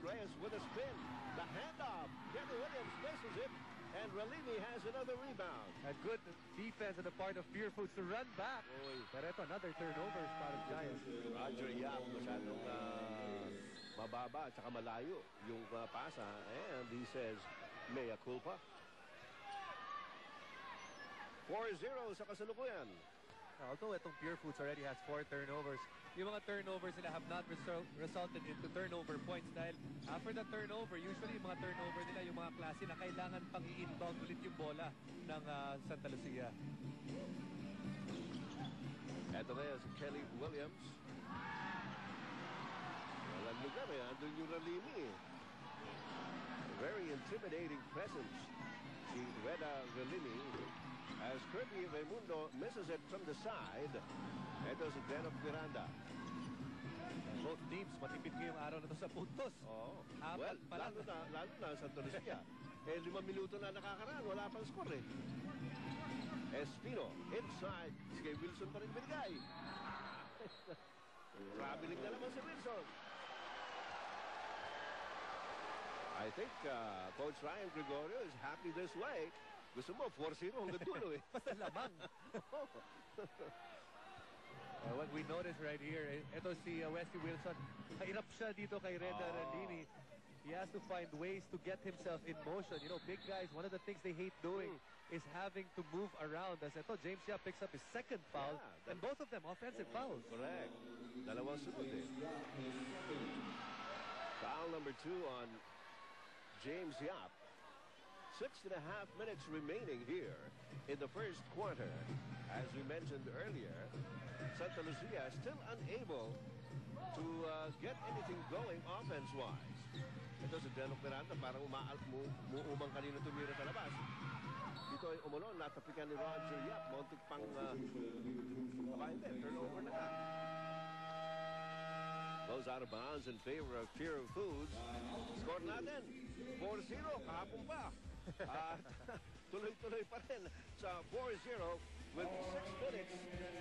Reyes with a spin. The handoff. Kenny Williams misses it. And Relimi has another rebound. A good defense on the part of Pure Foods to run back. Oy. Pero ito, another turnover spot of Giants. Roger Yap, masyadong mababa at saka malayo yung pasa. And he says, mea culpa. 4-0 sa kasalukuyan. Although itong Pure Foods already has 4 turnovers, yung mga turnovers nila have not resulted into turnover points dahil after the turnover, usually yung mga turnover nila, yung mga klase na kailangan pang i-inbound ulit yung bola ng Santa Lucia. Ito kaya si Kelly Williams. Walang lugar eh. Andun yung Relimi. Very intimidating presence. Si Reda Relimi. As Kirby Raimundo misses it from the side. Ito si Denop Miranda. Both teams, matipid ngayong araw na ito sa puntos. Oh. Well, lalo na Santa Lucia. 5 minuto na nakakaraan. Wala pang score eh. Espino, inside. Si kay Wilson pa rin binigay. Traveling na naman si Wilson. I think Coach Ryan Gregorio is happy this way. Gusto mo, 4-0 hanggang dulo eh. Basta lamang. What we notice right here, ito si Wesley Wilson. Kahirap siya dito kay Reda Relimi. He has to find ways to get himself in motion. You know, big guys, one of the things they hate doing is having to move around. As ito, James Yap picks up his second foul, and both of them offensive fouls. Correct. Dalawang sunod eh. Foul number 2 on James Yap. 6.5 minutes remaining here in the first quarter. As we mentioned earlier, Santa Lucia still unable to get anything going offense-wise. Ito si Denop Miranda, parang umuumang kanina tumira sa labas. Dito ay umulon, natapikan ni Roger Yap. Montik pang turnover na ka. Goes out of bounds in favor of Pure Foods. Score natin, 4-0, kahapon pa. At tuloy-tuloy pa rin sa 4-0 with 6 minutes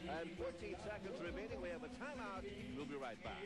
and 14 seconds remaining. We have a timeout. We'll be right back.